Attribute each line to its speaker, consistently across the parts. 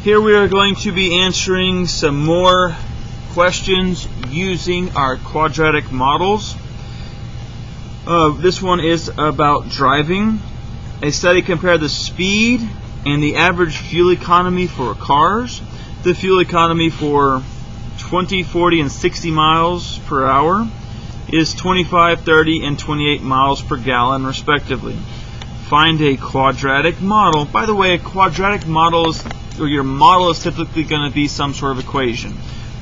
Speaker 1: Here we are going to be answering some more questions using our quadratic models. This one is about driving. A study compared the speed and the average fuel economy for cars. The fuel economy for 20, 40, and 60 miles per hour is 25, 30, and 28 miles per gallon respectively. Find a quadratic model. By the way, a quadratic model is, or your model is typically going to be some sort of equation.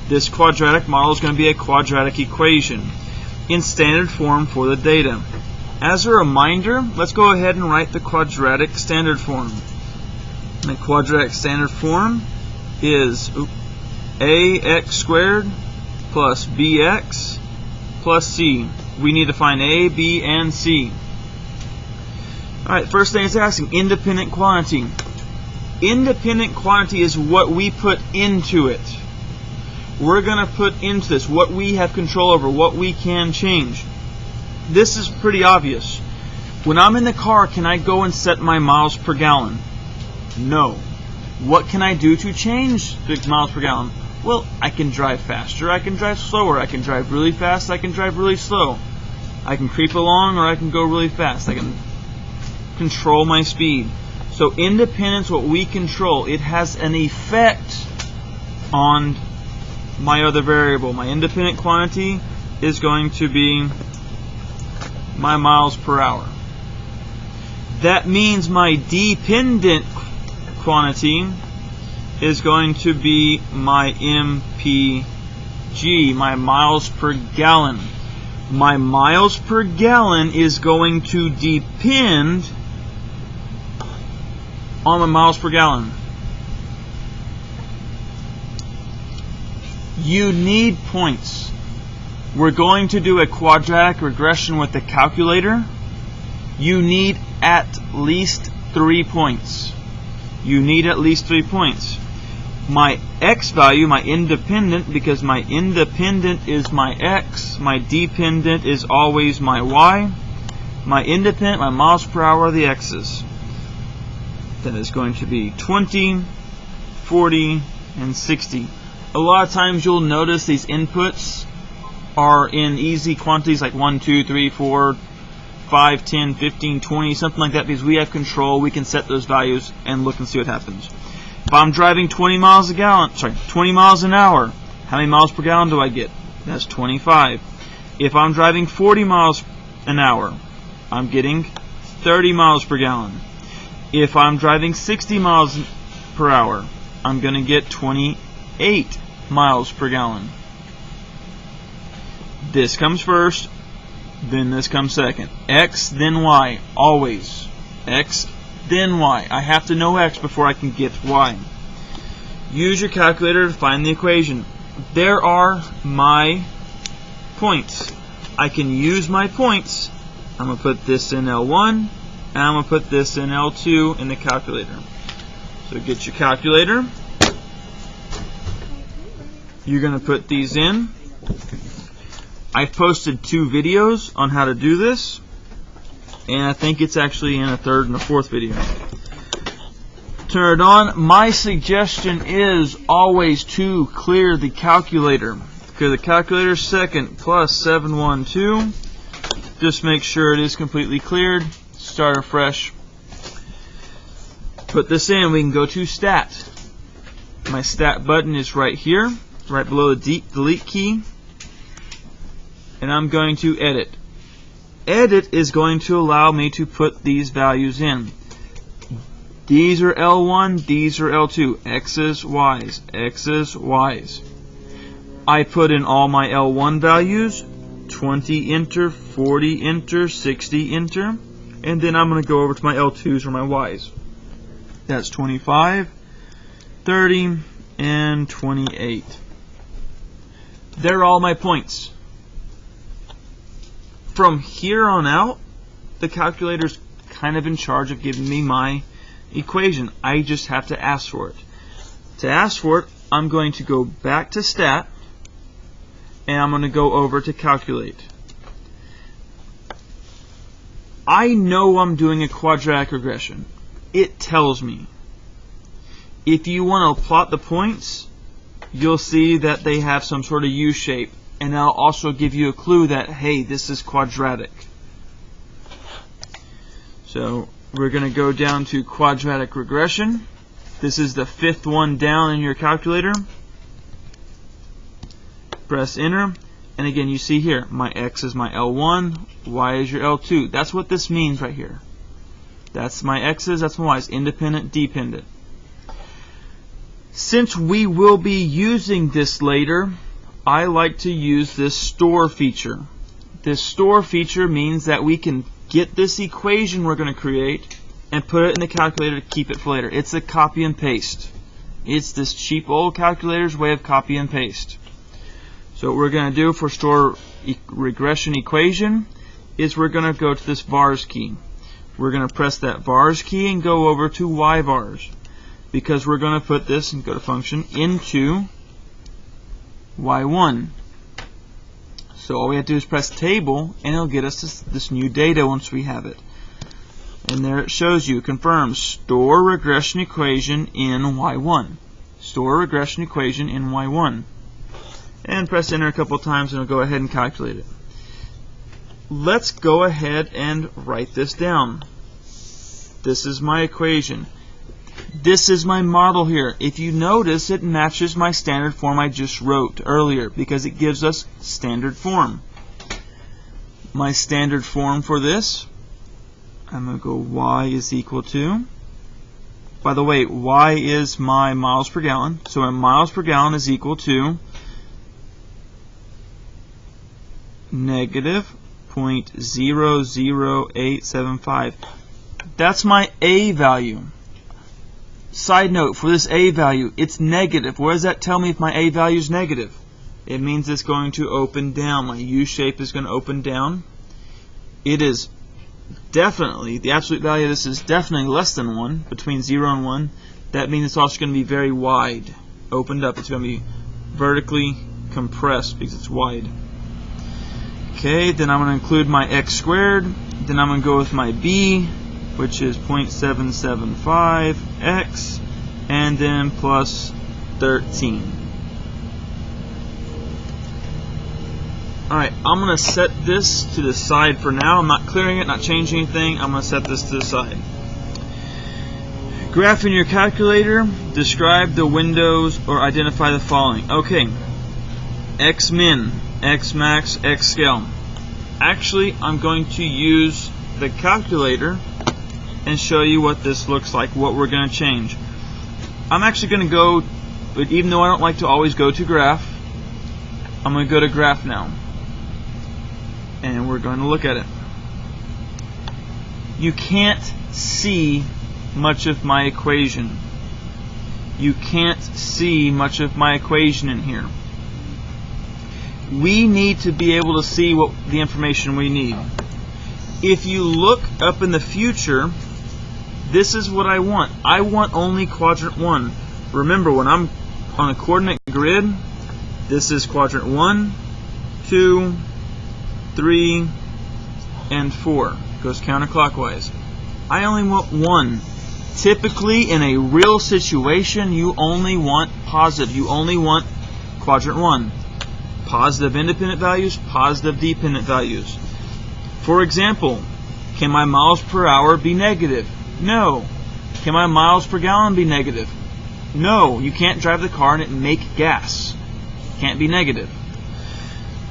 Speaker 1: This quadratic model is going to be a quadratic equation in standard form for the data. As a reminder, let's go ahead and write the quadratic standard form. The quadratic standard form is ax squared plus bx plus c. We need to find a, b, and c. Alright, first thing it's asking, independent quantity. Independent quantity is what we put into it. We're going to put into this what we have control over, what we can change. This is pretty obvious. When I'm in the car, can I go and set my miles per gallon? No. What can I do to change the miles per gallon? Well, I can drive faster, I can drive slower, I can drive really fast, I can drive really slow. I can creep along or I can go really fast. I can control my speed. So independence, what we control, it has an effect on my other variable. My independent quantity is going to be my miles per hour. That means my dependent quantity is going to be my MPG, my miles per gallon. My miles per gallon is going to depend on my miles per gallon. You need points. We're going to do a quadratic regression with the calculator. You need at least 3 points. You need at least 3 points. My x value, my independent, because my independent is my x, my dependent is always my y. My independent, my miles per hour are the x's. That is going to be 20, 40, and 60. A lot of times you'll notice these inputs are in easy quantities like 1, 2, 3, 4, 5, 10, 15, 20, something like that, because we have control. We can set those values and look and see what happens. If I'm driving 20 miles an hour, how many miles per gallon do I get? That's 25. If I'm driving 40 miles an hour, I'm getting 30 miles per gallon. If I'm driving 60 miles per hour, I'm going to get 28 miles per gallon. This comes first, then this comes second. X, then Y, always. X, then Y. I have to know X before I can get Y. Use your calculator to find the equation. There are my points. I can use my points. I'm going to put this in L1, and I'm going to put this in L2 in the calculator. So get your calculator. You're going to put these in. I've posted 2 videos on how to do this, and I think it's actually in a 3rd and a 4th video. Turn it on. My suggestion is always to clear the calculator. Clear the calculator second plus 712. Just make sure it is completely cleared. Start afresh. Put this in. We can go to stat. My stat button is right here, right below the delete key. And I'm going to edit. Edit is going to allow me to put these values in. These are L1, these are L2. X's, Y's, X's, Y's. I put in all my L1 values. 20 enter, 40 enter, 60 enter. And then I'm going to go over to my L2s or my Y's. That's 25, 30, and 28. They're all my points. From here on out, the calculator's kind of in charge of giving me my equation. I just have to ask for it. To ask for it, I'm going to go back to stat, and I'm going to go over to calculate. I know I'm doing a quadratic regression. It tells me. If you want to plot the points, you'll see that they have some sort of U shape, and that'll also give you a clue that, hey, this is quadratic. So we're going to go down to quadratic regression. This is the 5th one down in your calculator. Press enter, and again you see here, my X is my L1, Y is your L2. That's what this means right here. That's my X's, that's my Y's, independent, dependent. Since we will be using this later, I like to use this store feature. This store feature means that we can get this equation we're going to create and put it in the calculator to keep it for later. It's a copy and paste. It's this cheap old calculator's way of copy and paste. So what we're going to do for store regression equation is we're going to go to this vars key. We're going to press that vars key and go over to y vars, because we're going to put this, and go to function, into y1. So all we have to do is press table, and it'll get us this new data once we have it. And there it shows you, confirms, store regression equation in y1. Store regression equation in y1. And press enter a couple times, and it'll go ahead and calculate it. Let's go ahead and write this down. This is my equation. This is my model here. If you notice, it matches my standard form I just wrote earlier, because it gives us standard form. My standard form for this, I'm going to go y is equal to, by the way, y is my miles per gallon, so my miles per gallon is equal to negative 0.00875. That's my A value. Side note, for this A value, it's negative. What does that tell me if my A value is negative? It means it's going to open down. My U shape is going to open down. It is definitely, the absolute value of this is definitely less than 1, between 0 and 1. That means it's also going to be very wide, opened up. It's going to be vertically compressed because it's wide. Okay, then I'm going to include my x squared. Then I'm going to go with my b, which is 0.775x, and then plus 13. Alright, I'm going to set this to the side for now. I'm not clearing it, not changing anything. I'm going to set this to the side. Graph in your calculator. Describe the windows or identify the following. Okay, x min, x max, x scale. Actually, I'm going to use the calculator and show you what this looks like, what we're going to change. I'm actually going to go, but even though I don't like to always go to graph, I'm going to go to graph now. And we're going to look at it. You can't see much of my equation. You can't see much of my equation in here. We need to be able to see what the information we need. If you look up in the future, this is what I want. I want only quadrant 1. Remember, when I'm on a coordinate grid, this is quadrant 1, 2, 3, and 4. It goes counterclockwise. I only want 1. Typically, in a real situation, you only want positive. You only want quadrant 1. Positive independent values, positive dependent values. For example, can my miles per hour be negative? No. Can my miles per gallon be negative? No. You can't drive the car and it make gas. Can't be negative.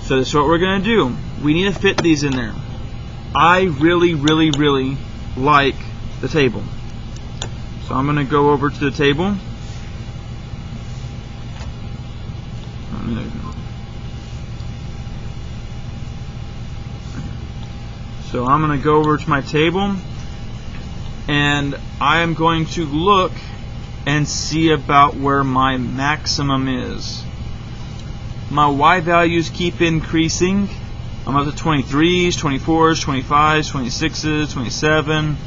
Speaker 1: So that's what we're going to do. We need to fit these in there. I really, really, really like the table. So I'm going to go over to the table. So I'm going to go over to my table, and I am going to look and see about where my maximum is. My y values keep increasing. I'm up to 23s, 24s, 25s, 26s, 27,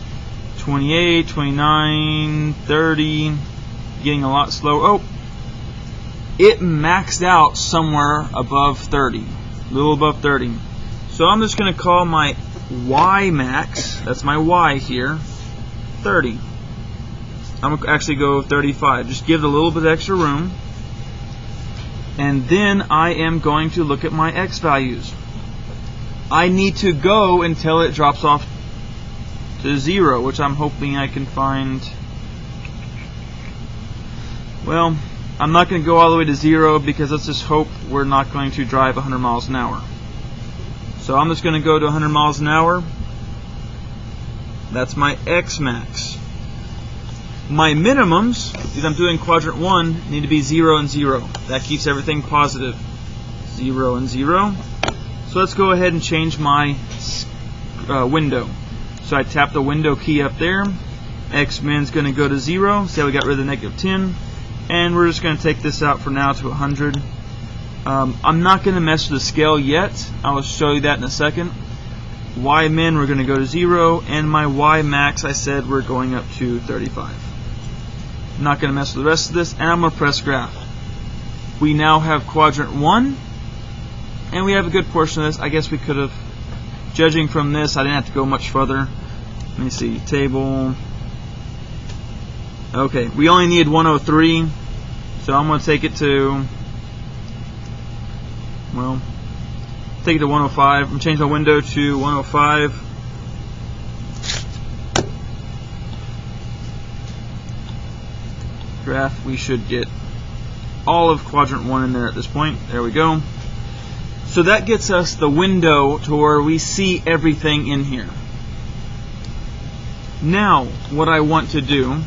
Speaker 1: 28, 29, 30, getting a lot slower. Oh, it maxed out somewhere above 30, a little above 30. So I'm just going to call my y max, that's my y here, 30. I'm going to actually go 35. Just give it a little bit extra room. And then I am going to look at my x values. I need to go until it drops off to 0, which I'm hoping I can find. Well, I'm not going to go all the way to 0 because let's just hope we're not going to drive 100 miles an hour. So I'm just going to go to 100 miles an hour. That's my x max. My minimums, because I'm doing quadrant 1, need to be 0 and 0. That keeps everything positive. 0 and 0. So let's go ahead and change my window. So I tap the window key up there. X min is going to go to 0. See how we got rid of the negative 10. And we're just going to take this out for now to 100. I'm not going to mess with the scale yet. I'll show you that in a second. Y min we're going to go to 0. And my Y max I said we're going up to 35. I'm not going to mess with the rest of this. And I'm going to press graph. We now have quadrant 1. And we have a good portion of this. I guess we could have, judging from this, I didn't have to go much further. Let me see, table. Okay, we only need 103. So I'm going to take it to, well, take it to 105. I'm going to change my window to 105. Graph, we should get all of quadrant 1 in there at this point. There we go. So that gets us the window to where we see everything in here. Now, what I want to do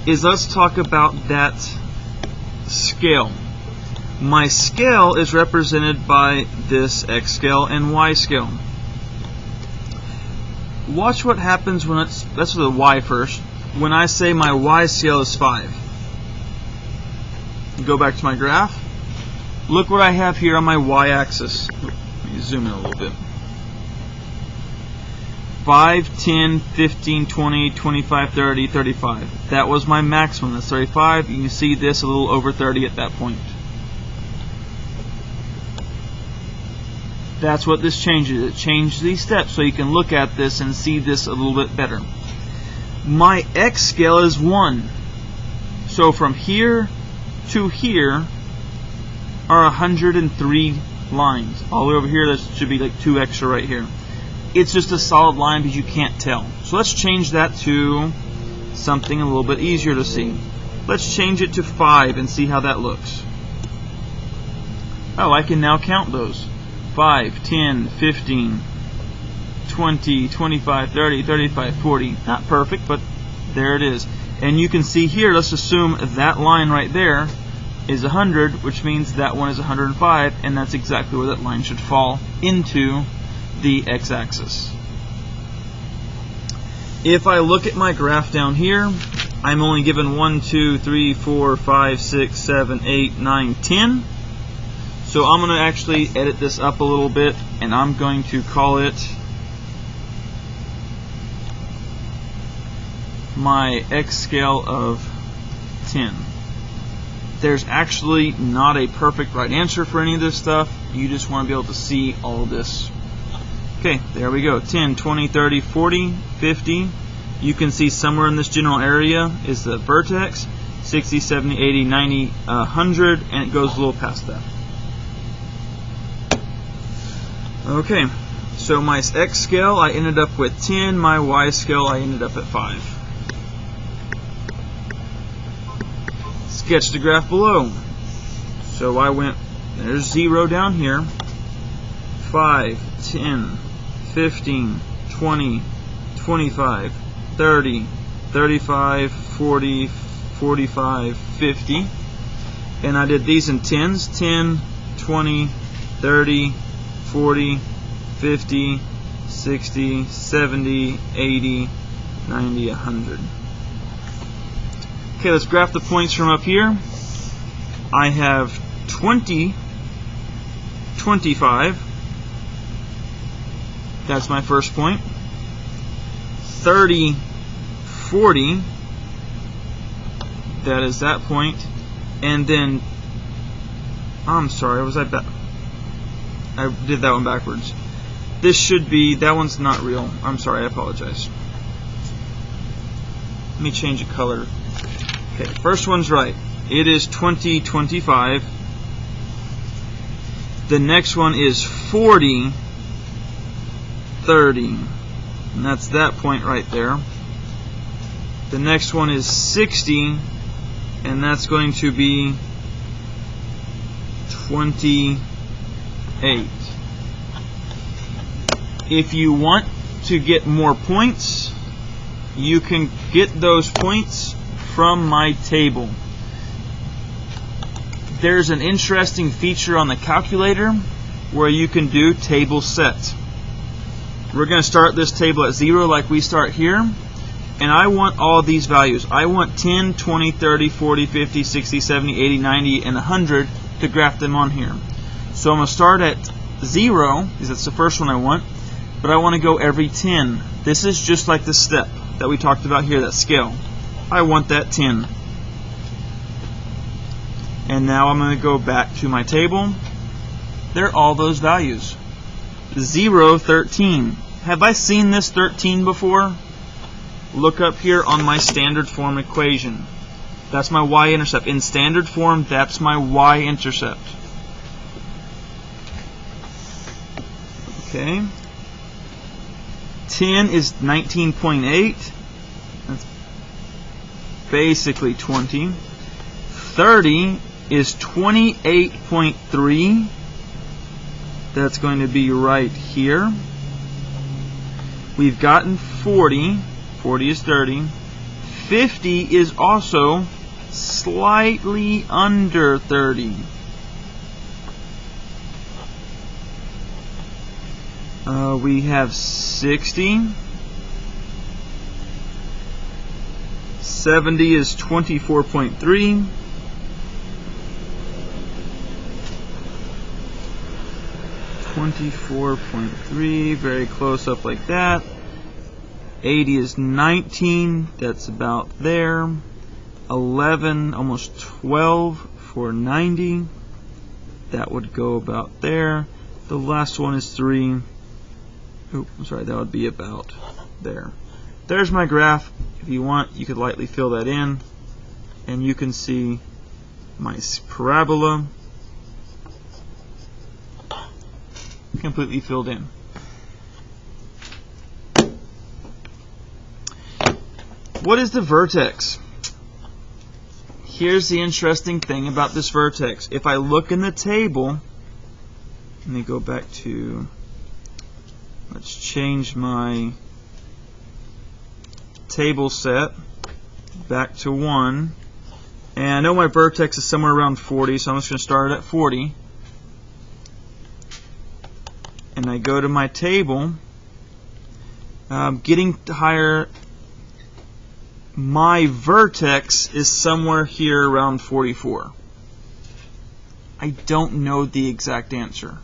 Speaker 1: is let's talk about that scale. My scale is represented by this X scale and Y scale. Watch what happens when it's, let's do the Y first. When I say my Y scale is 5. Go back to my graph. Look what I have here on my y-axis. Let me zoom in a little bit. 5, 10, 15, 20, 25, 30, 35. That was my maximum. That's 35. You can see this a little over 30 at that point. That's what this changes. It changed these steps so you can look at this and see this a little bit better. My X scale is 1. So from here to here are 103 lines. All the way over here, there should be like 2 extra right here. It's just a solid line because you can't tell. So let's change that to something a little bit easier to see. Let's change it to 5 and see how that looks. Oh, I can now count those. 5, 10, 15, 20, 25, 30, 35, 40. Not perfect, but there it is. And you can see here, let's assume that line right there is 100, which means that one is 105, and that's exactly where that line should fall into the x-axis. If I look at my graph down here, I'm only given 1, 2, 3, 4, 5, 6, 7, 8, 9, 10. So I'm going to actually edit this up a little bit, and I'm going to call it my x scale of 10. There's actually not a perfect right answer for any of this stuff. You just want to be able to see all of this. Okay, there we go. 10, 20, 30, 40, 50. You can see somewhere in this general area is the vertex. 60, 70, 80, 90, 100, and it goes a little past that. Okay, so my X scale I ended up with 10. My Y scale I ended up at 5. Sketch the graph below. So I went, there's 0 down here, 5, 10, 15, 20, 25, 30, 35, 40, 45, 50. And I did these in tens, 10, 20, 30, 40, 50, 60, 70, 80, 90, 100. Okay, let's graph the points from up here. I have 20, 25. That's my first point. 30, 40. That is that point. And then, I'm sorry, was I back? I did that one backwards. This should be, that one's not real. I'm sorry, I apologize. Let me change the color. Okay, first one's right. It is 2025. The next one is 40, 30. And that's that point right there. The next one is 60, and that's going to be 28. If you want to get more points, you can get those points from my table. There's an interesting feature on the calculator where you can do table set. We're going to start this table at 0 like we start here, and I want all these values. I want 10, 20, 30, 40, 50, 60, 70, 80, 90, and 100 to graph them on here. So I'm going to start at 0, because that's the first one I want, but I want to go every 10. This is just like the step that we talked about here, that scale. I want that 10. And now I'm going to go back to my table. There are all those values. 0, 13. Have I seen this 13 before? Look up here on my standard form equation. That's my y-intercept. In standard form, that's my y-intercept. Okay. 10 is 19.8. That's basically 20. 30 is 28.3. That's going to be right here. We've gotten 40. 40 is 30. 50 is also slightly under 30. We have 60. 70 is 24.3. 24.3, very close up like that. 80 is 19, that's about there. 11, almost 12 for 90. That would go about there. The last one is 3. Oh, I'm sorry, that would be about there. There's my graph. If you want, you could lightly fill that in, and you can see my parabola completely filled in. What is the vertex? Here's the interesting thing about this vertex. If I look in the table, let me go back to, let's change my table set back to 1. And I know my vertex is somewhere around 40, so I'm just going to start it at 40. And I go to my table. Getting higher, my vertex is somewhere here around 44. I don't know the exact answer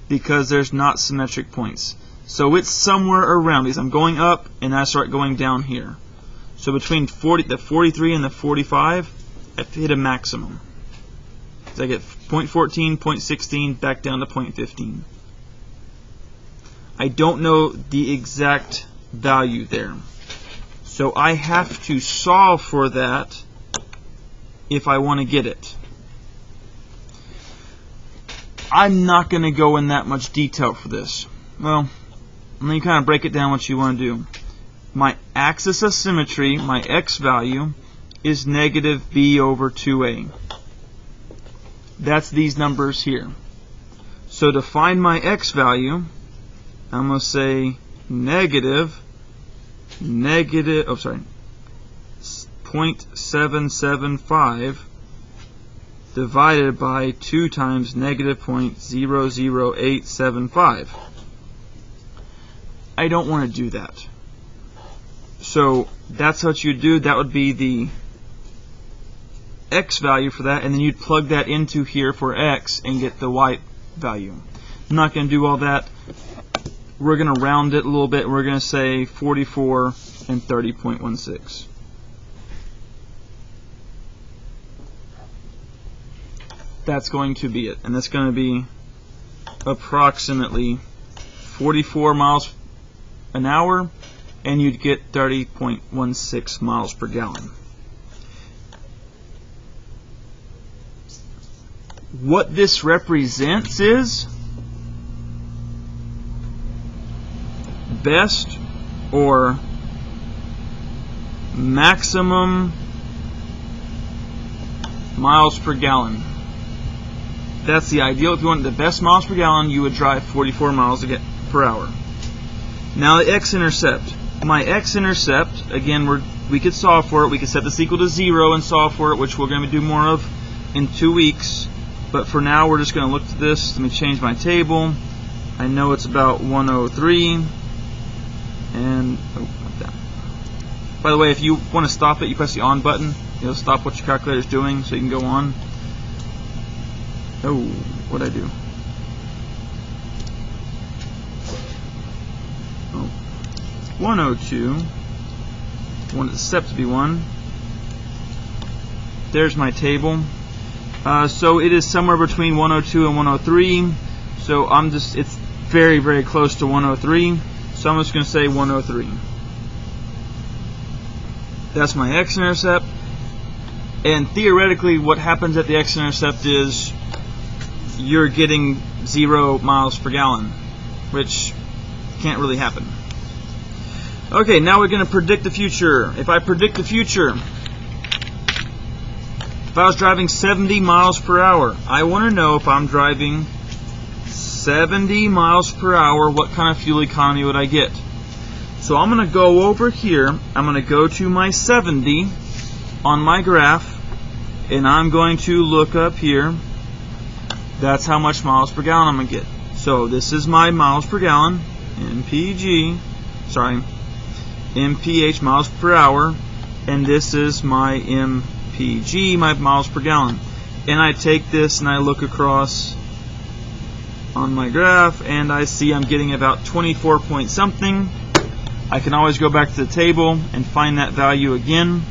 Speaker 1: because there's not symmetric points. So it's somewhere around these. I'm going up and I start going down here. So between the 43 and the 45, I've hit a maximum. So I get 0.14, 0.16, back down to 0.15. I don't know the exact value there. So I have to solve for that if I want to get it. I'm not going to go in that much detail for this. Well, let me kind of break it down what you want to do. My axis of symmetry, my x value, is negative b over 2a. That's these numbers here. So to find my x value, I'm going to say negative 0.775 divided by 2 times negative 0.00875. I don't want to do that. So that's what you do. That would be the x value for that, and then you'd plug that into here for x and get the y value. I'm not going to do all that. We're going to round it a little bit. We're going to say 44 and 30.16. That's going to be it, and that's going to be approximately 44 miles an hour and you'd get 30.16 miles per gallon. What this represents is best or maximum miles per gallon. That's the ideal. If you want the best miles per gallon, you would drive 44 miles per hour. Now the x-intercept. My x-intercept, again, we could solve for it. We could set this equal to 0 and solve for it, which we're going to do more of in 2 weeks. But for now, we're just going to look at this. Let me change my table. I know it's about 103. And by the way, if you want to stop it, you press the on button. It'll stop what your calculator is doing, so you can go on. Oh, what'd I do? Oh, 102. I want the step to be 1. There's my table. So it is somewhere between 102 and 103. So it's very, very close to 103. So I'm just going to say 103. That's my x-intercept. And theoretically, what happens at the x-intercept is you're getting 0 miles per gallon, which can't really happen. Okay, now we're going to predict the future. If I predict the future, if I was driving 70 miles per hour, I want to know if I'm driving 70 miles per hour, what kind of fuel economy would I get? So I'm going to go over here. I'm going to go to my 70 on my graph, and I'm going to look up here. That's how much miles per gallon I'm going to get. So this is my miles per gallon, MPH, miles per hour, and this is my MPG, my miles per gallon. And I take this and I look across on my graph, and I see I'm getting about 24 point something. I can always go back to the table and find that value again.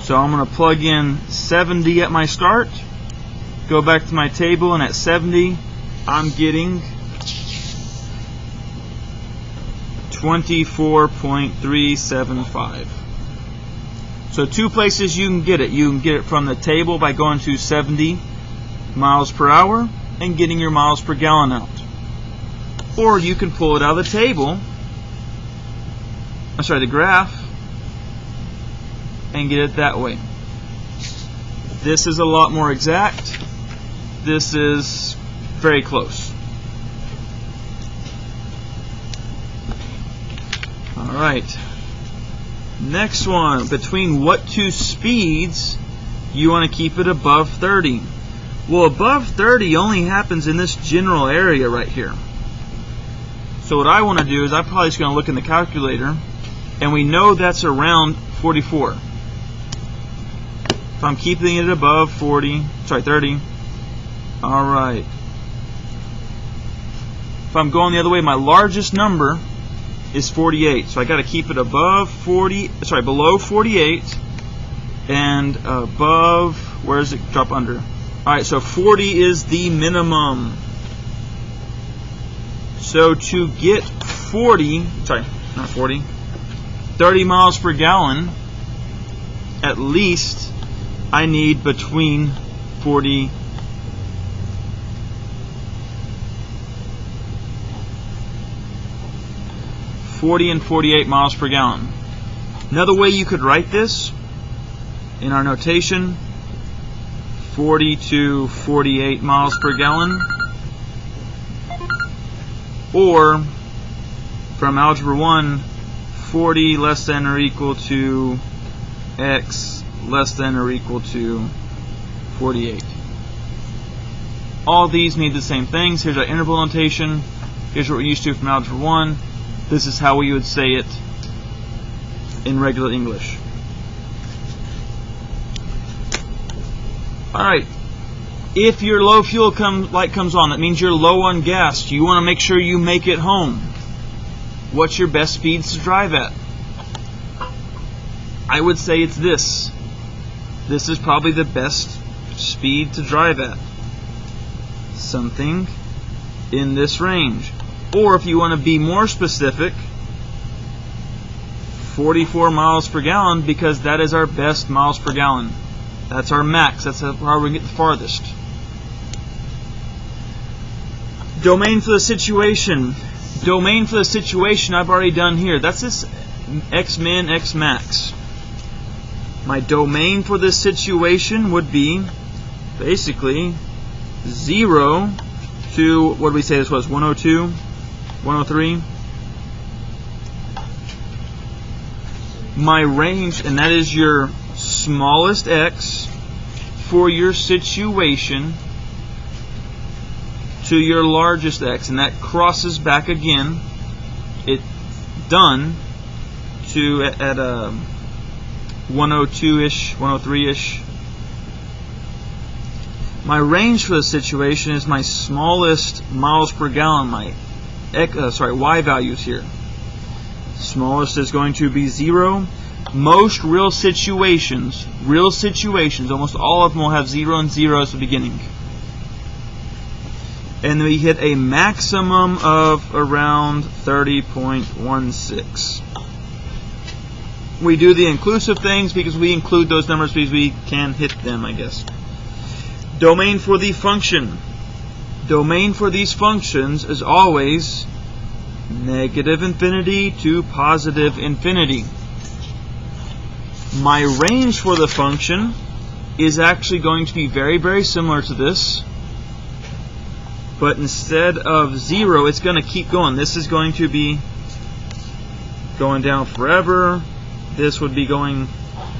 Speaker 1: So I'm going to plug in 70 at my start, go back to my table, and at 70 I'm getting 24.375. So 2 places you can get it. You can get it from the table by going to 70 miles per hour and getting your miles per gallon out. Or you can pull it out of the table, the graph, and get it that way. This is a lot more exact. This is very close. Alright. Next one. Between what 2 speeds you want to keep it above 30? Well, above 30 only happens in this general area right here. So what I want to do is I'm probably just going to look in the calculator, and we know that's around 44. If I'm keeping it above 30. Alright. If I'm going the other way, my largest number is 48. So I got to keep it above below 48 and above, where does it drop under? Alright, so 40 is the minimum. So to get 30 miles per gallon, at least I need between 40 and 48 miles per gallon. Another way you could write this in our notation, 40 to 48 miles per gallon, or from Algebra 1, 40 less than or equal to x less than or equal to 48. All these need the same things. Here's our interval notation. Here's what we're used to from Algebra 1. This is how we would say it in regular English. Alright, if your low fuel light comes on, that means you're low on gas. You want to make sure you make it home. What's your best speeds to drive at? I would say it's this. This is probably the best speed to drive at. Something in this range. Or if you want to be more specific, 44 miles per gallon because that is our best miles per gallon. That's our max. That's how we get the farthest. Domain for the situation. Domain for the situation I've already done here. That's this x min, x max. My domain for this situation would be basically 0 to, what did we say this was, 102, 103. My range, and that is your smallest x for your situation to your largest x, and that crosses back again. It done to at a 102-ish, 103-ish. My range for the situation is my smallest miles per gallon, my y values here. Smallest is going to be 0. Most real situations, almost all of them will have 0 and 0 as the beginning. And we hit a maximum of around 30.16. We do the inclusive things because we include those numbers because we can hit them, I guess. Domain for the function. Domain for these functions is always negative infinity to positive infinity. My range for the function is actually going to be very, very similar to this. But instead of 0, it's going to keep going. This is going to be going down forever. This would be going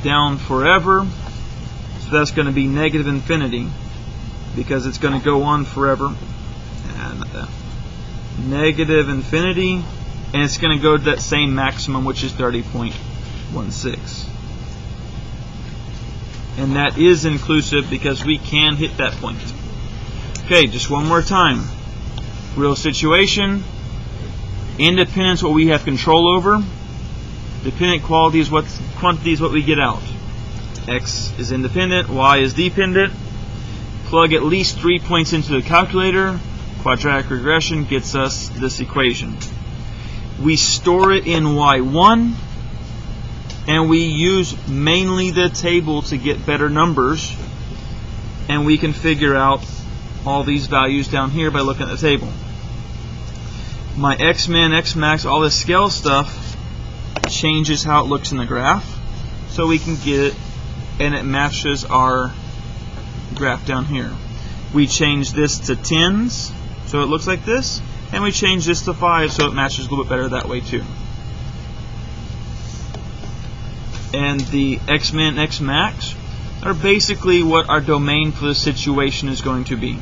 Speaker 1: down forever. So that's going to be negative infinity because it's going to go on forever. Not that. Negative infinity, and it's going to go to that same maximum, which is 30.16. And that is inclusive because we can hit that point. Okay, just one more time. Real situation. Independence, what we have control over. Dependent quantity is what we get out. X is independent, Y is dependent. Plug at least 3 points into the calculator. Quadratic regression gets us this equation. We store it in Y1, and we use mainly the table to get better numbers, and we can figure out all these values down here by looking at the table. My x min, x max, all this scale stuff changes how it looks in the graph, so we can get it and it matches our graph down here. We change this to tens, so it looks like this, and we change this to 5, so it matches a little bit better that way too. And the x min, x max are basically what our domain for the situation is going to be.